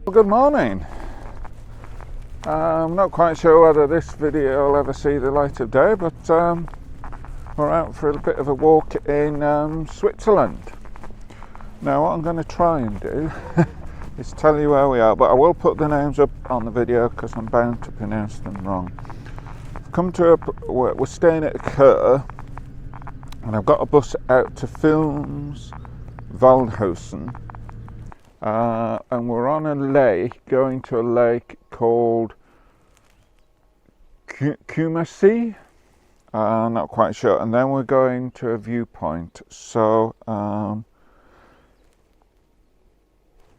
Well, good morning. I'm not quite sure whether this video will ever see the light of day, but we're out for a bit of a walk in Switzerland. Now what I'm going to try and do is tell you where we are, but I will put the names up on the video because I'm bound to pronounce them wrong. We're staying at Kur, and I've got a bus out to Flims Waldhaus, and we're on a lake, going to a lake called Caumasee. Not quite sure, and then we're going to a viewpoint. So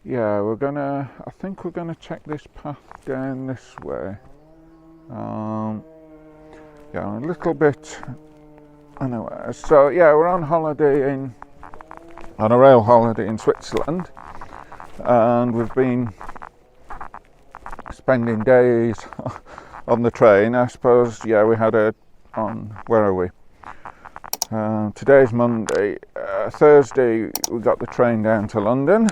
yeah, I think we're gonna check this path down this way. Yeah, a little bit anyway. So yeah, we're on a rail holiday in Switzerland, and we've been spending days on the train, I suppose. Yeah, we had where are we? Today's Monday. Thursday we got the train down to London.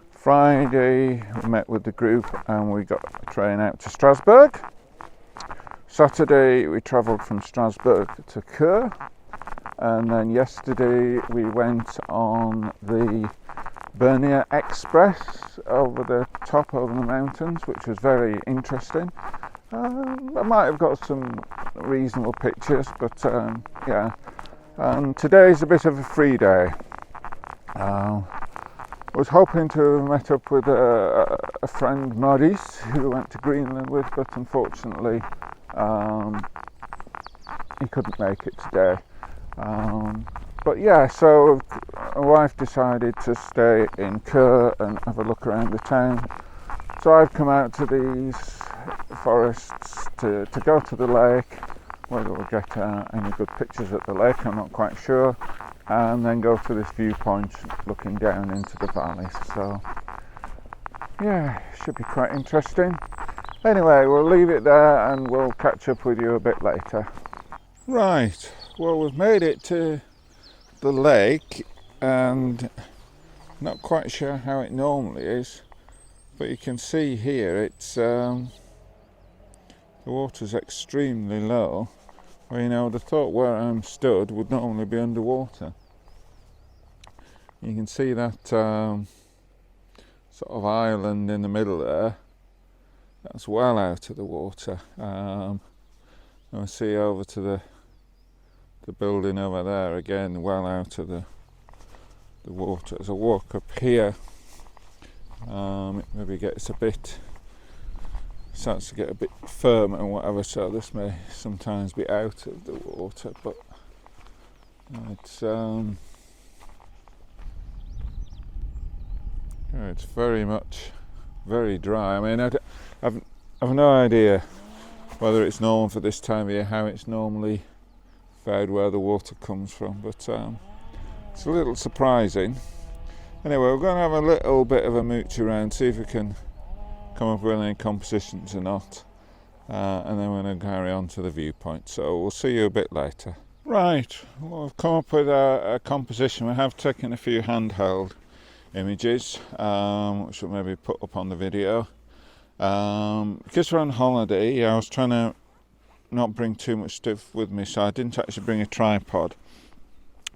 Friday we met with the group and we got the train out to Strasbourg. Saturday we travelled from Strasbourg to Kur, and then yesterday we went on the Bernier Express over the mountains, which was very interesting. I might have got some reasonable pictures, but yeah. And today's a bit of a free day. I was hoping to have met up with a friend, Maurice, who went to Greenland with, but unfortunately he couldn't make it today. But yeah, so my wife decided to stay in Kur and have a look around the town. So I've come out to these forests to go to the lake. Whether we'll get any good pictures at the lake, I'm not quite sure. And then go to this viewpoint looking down into the valley. So yeah, should be quite interesting. Anyway, we'll leave it there and we'll catch up with you a bit later. Right, well, we've made it to the lake, and not quite sure how it normally is, but you can see here it's the water's extremely low. Well, you know, the thought where I'm stood would normally be underwater. You can see that sort of island in the middle there. That's well out of the water. And we see over to the building over there again, well out of the water. As I walk up here, it maybe starts to get a bit firm and whatever, so this may sometimes be out of the water, but it's very dry. I mean, I've no idea whether it's normal for this time of year, how it's normally found where the water comes from, but it's a little surprising. Anyway, we're going to have a little bit of a mooch around, see if we can come up with any compositions or not, and then we're going to carry on to the viewpoint. So we'll see you a bit later. Right, well, I've come up with a composition. We have taken a few handheld images, which we'll maybe put up on the video. Because we're on holiday, I was trying to not bring too much stuff with me, so I didn't actually bring a tripod,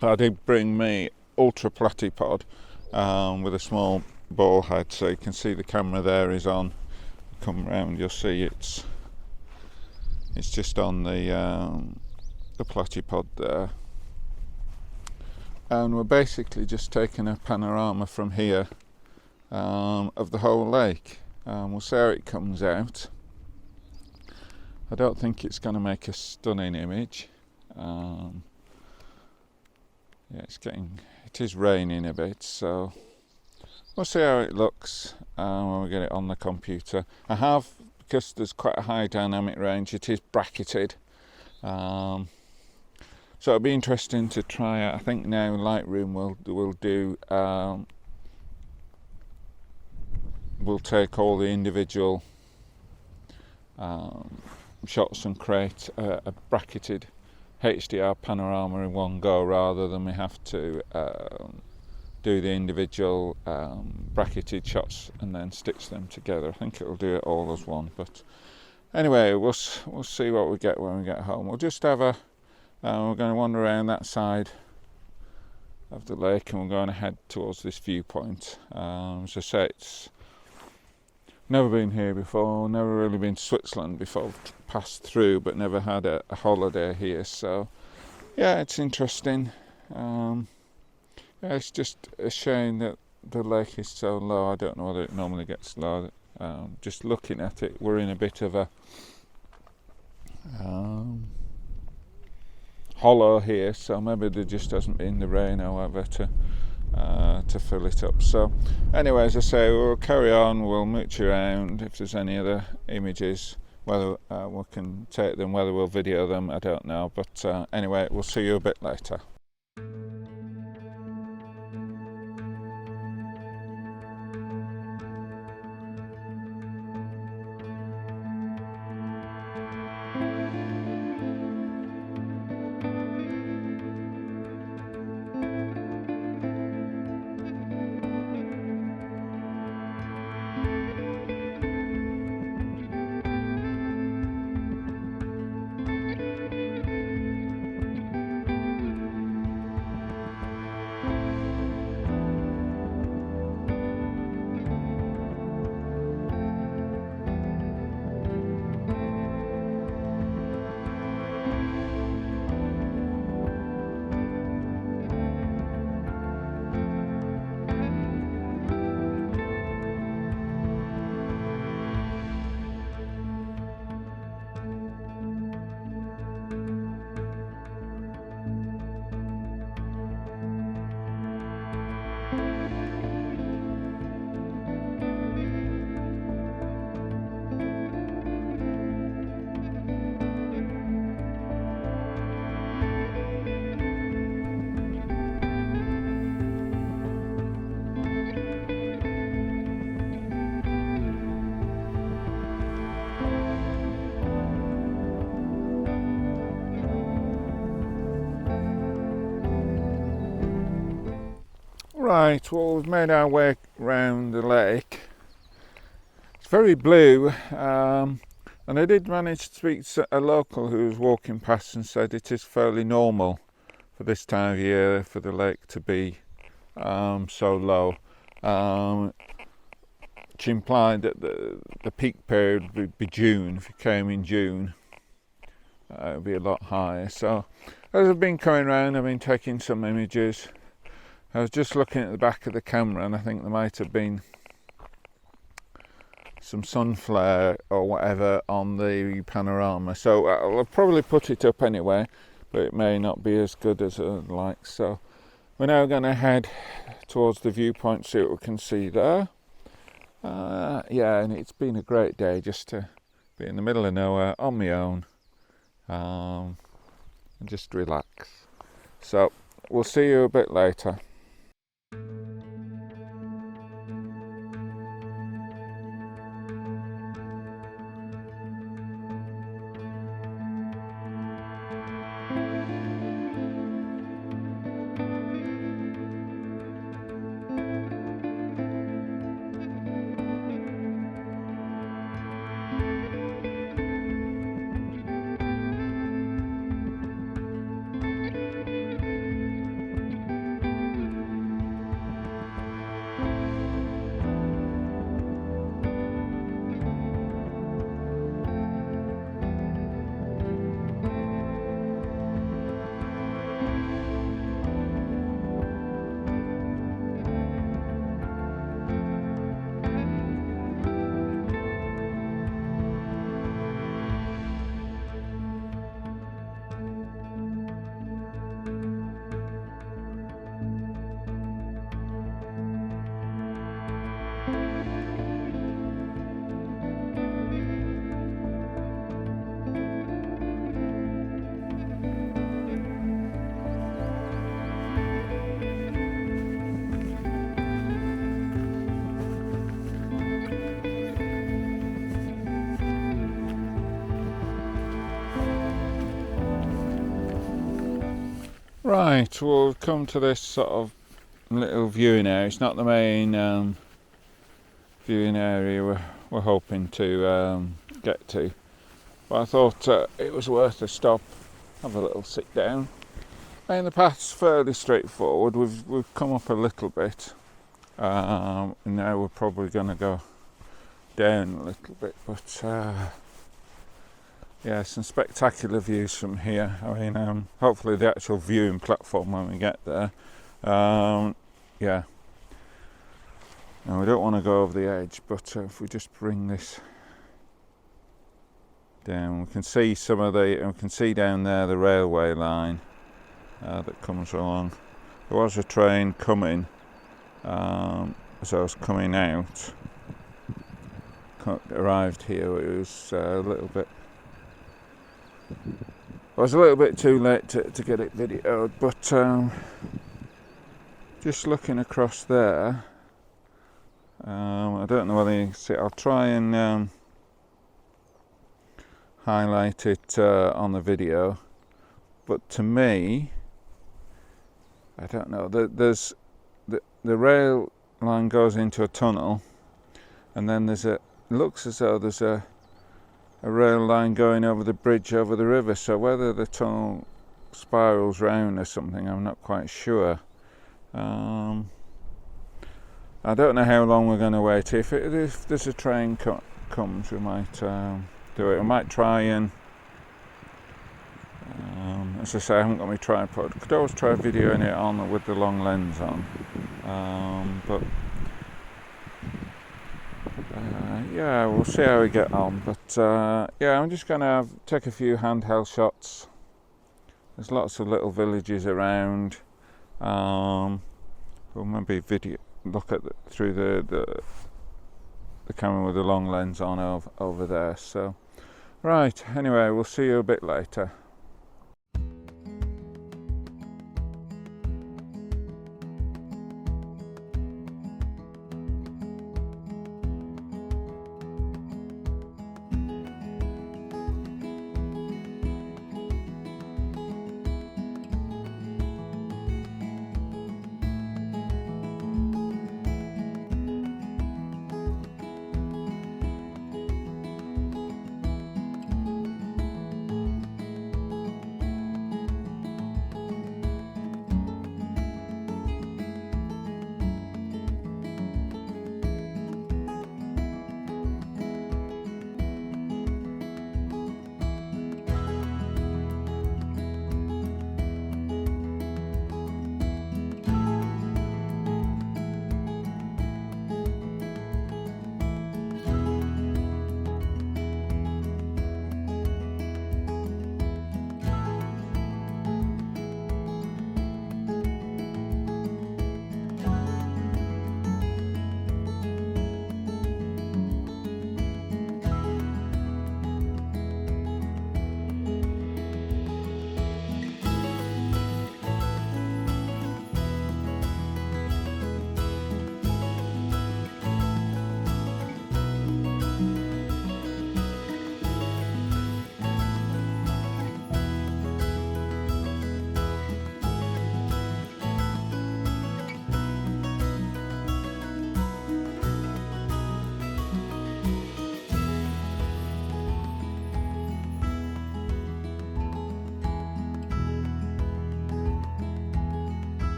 but I did bring me ultra platypod with a small ball head, so you can see the camera there is on. Come round, you'll see it's just on the platypod there, and we're basically just taking a panorama from here of the whole lake. We'll see how it comes out. I don't think it's going to make a stunning image. Yeah, it is raining a bit, so we'll see how it looks when we get it on the computer. Because there's quite a high dynamic range, it is bracketed. So it'll be interesting to try out. I think now Lightroom will do. We'll take all the individual shots and create a bracketed HDR panorama in one go, rather than we have to do the individual bracketed shots and then stitch them together. I think it'll do it all as one, but anyway, we'll see what we get when we get home. We'll just have a we're going to wander around that side of the lake, and we're going to head towards this viewpoint. As I say, it's never been here before, never really been to Switzerland before, passed through, but never had a holiday here, so yeah, it's interesting. Yeah, it's just a shame that the lake is so low. I don't know whether it normally gets low. Just looking at it, we're in a bit of a hollow here, so maybe there just hasn't been the rain, however, to fill it up. So anyway, as I say, we'll carry on, we'll mooch around. If there's any other images, whether we can take them, whether we'll video them, I don't know, but anyway, we'll see you a bit later. Right, well, we've made our way round the lake. It's very blue, and I did manage to speak to a local who was walking past and said it is fairly normal for this time of year for the lake to be so low. She implied that the peak period would be June. If you came in June, it would be a lot higher. So as I've been coming around, I've been taking some images. I was just looking at the back of the camera, and I think there might have been some sun flare or whatever on the panorama. So I'll probably put it up anyway, but it may not be as good as I'd like. So we're now going to head towards the viewpoint, see what we can see there. Yeah, and it's been a great day just to be in the middle of nowhere on my own and just relax. So we'll see you a bit later. Right, we'll come to this sort of little viewing area. It's not the main viewing area we're hoping to get to, but I thought it was worth a stop, have a little sit down. And the path's fairly straightforward. We've come up a little bit, and now we're probably going to go down a little bit, but yeah, some spectacular views from here. I mean, hopefully the actual viewing platform when we get there. Yeah, and we don't want to go over the edge, but if we just bring this down, we can see we can see down there the railway line that comes along. There was a train coming as I was coming out. Arrived here. It was a little bit. I was a little bit too late to get it videoed, but just looking across there. I don't know whether you can see. I'll try and highlight it on the video. But to me, I don't know. There's the rail line goes into a tunnel, and then it looks as though there's a rail line going over the bridge over the river. So whether the tunnel spirals round or something, I'm not quite sure. I don't know how long we're going to wait. If there's a train comes, we might do it. I might try and. As I say, I haven't got my tripod. Could always try videoing it on with the long lens on, but yeah, we'll see how we get on. But yeah, I'm just going to take a few handheld shots. There's lots of little villages around. We'll maybe look at through the camera with the long lens on over there. So, right. Anyway, we'll see you a bit later.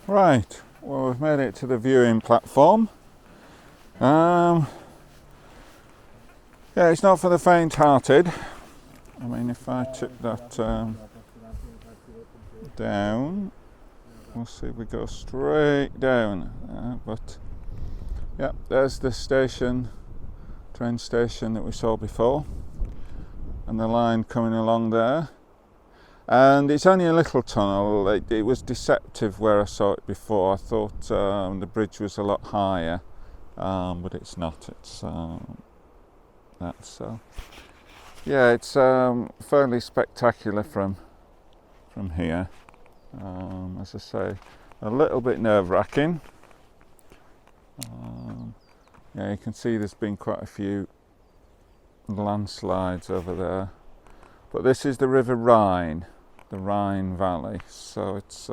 Right, well, we've made it to the viewing platform. Yeah, it's not for the faint-hearted. I mean, if I tip that down, we'll see, we go straight down. But yeah, there's the station, train station that we saw before, and the line coming along there. And it's only a little tunnel. It was deceptive where I saw it before. I thought the bridge was a lot higher, but it's not. It's that. So yeah, it's fairly spectacular from here. As I say, a little bit nerve-wracking. Yeah, you can see there's been quite a few landslides over there. But this is the River Rhine, the Rhine Valley. So it's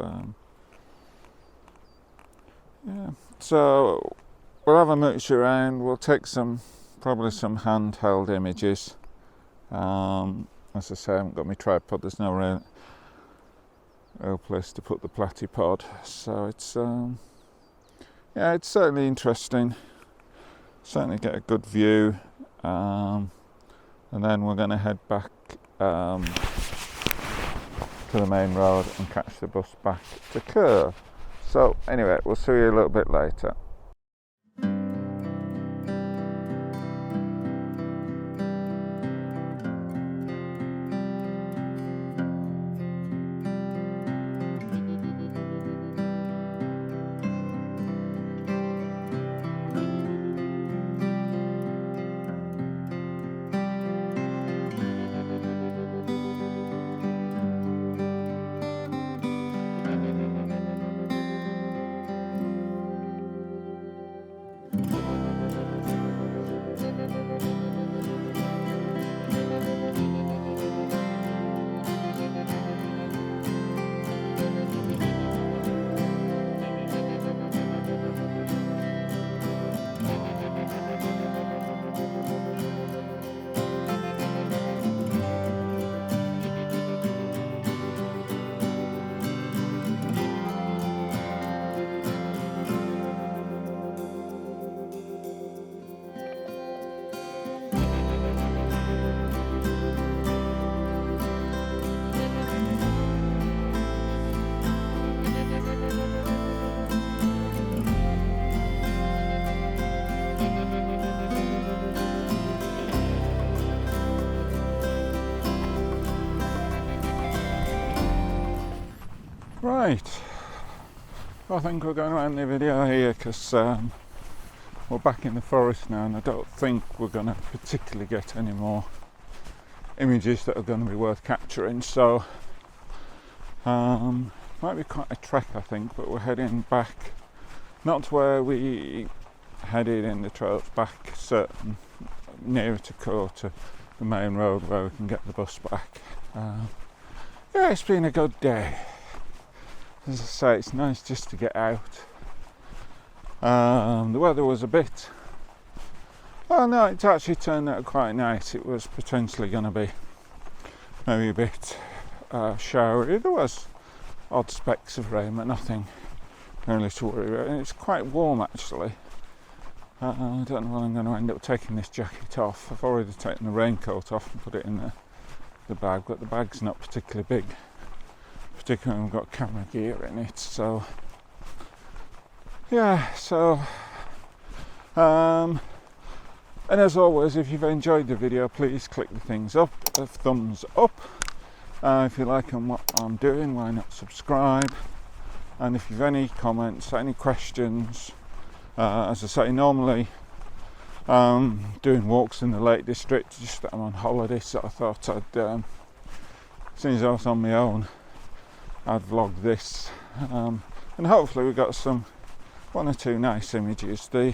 yeah. So we'll have a mooch around. We'll take probably some handheld images. As I say, I haven't got my tripod. There's no real place to put the platypod. So it's yeah, it's certainly interesting. Certainly get a good view. And then we're going to head back to the main road and catch the bus back to Cur. So anyway, we'll see you a little bit later. Right, I think we're going to end the video here because we're back in the forest now, and I don't think we're going to particularly get any more images that are going to be worth capturing. So might be quite a trek, I think, but we're heading back, not to where we headed in the trails, back certain nearer to Cur, to the main road where we can get the bus back. Yeah, it's been a good day. As I say, it's nice just to get out. The weather was a bit, well, no, it actually turned out quite nice. It was potentially going to be maybe a bit showery. There was odd specks of rain, but nothing really to worry about. And it's quite warm actually. I don't know when I'm going to end up taking this jacket off. I've already taken the raincoat off and put it in the bag, but the bag's not particularly big, particularly when we've got camera gear in it. So yeah, so and as always, if you've enjoyed the video, please click the thumbs up. If you like what I'm doing, why not subscribe? And if you've any comments, any questions, as I say, normally doing walks in the Lake District, just that I'm on holiday, so I thought I'd, as soon as I was on my own, I'd vlog this, and hopefully we got one or two nice images. The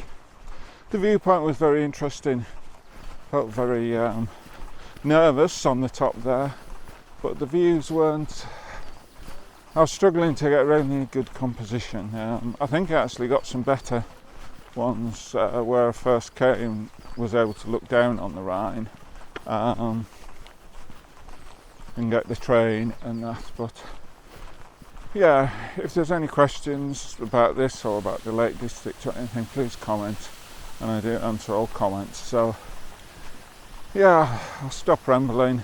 viewpoint was very interesting. Felt very nervous on the top there, but the views weren't. I was struggling to get really good composition. I think I actually got some better ones where I first came, was able to look down on the Rhine and get the train and that. But yeah, if there's any questions about this or about the Lake District or anything, please comment. and I do answer all comments. So yeah, I'll stop rambling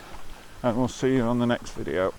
and we'll see you on the next video.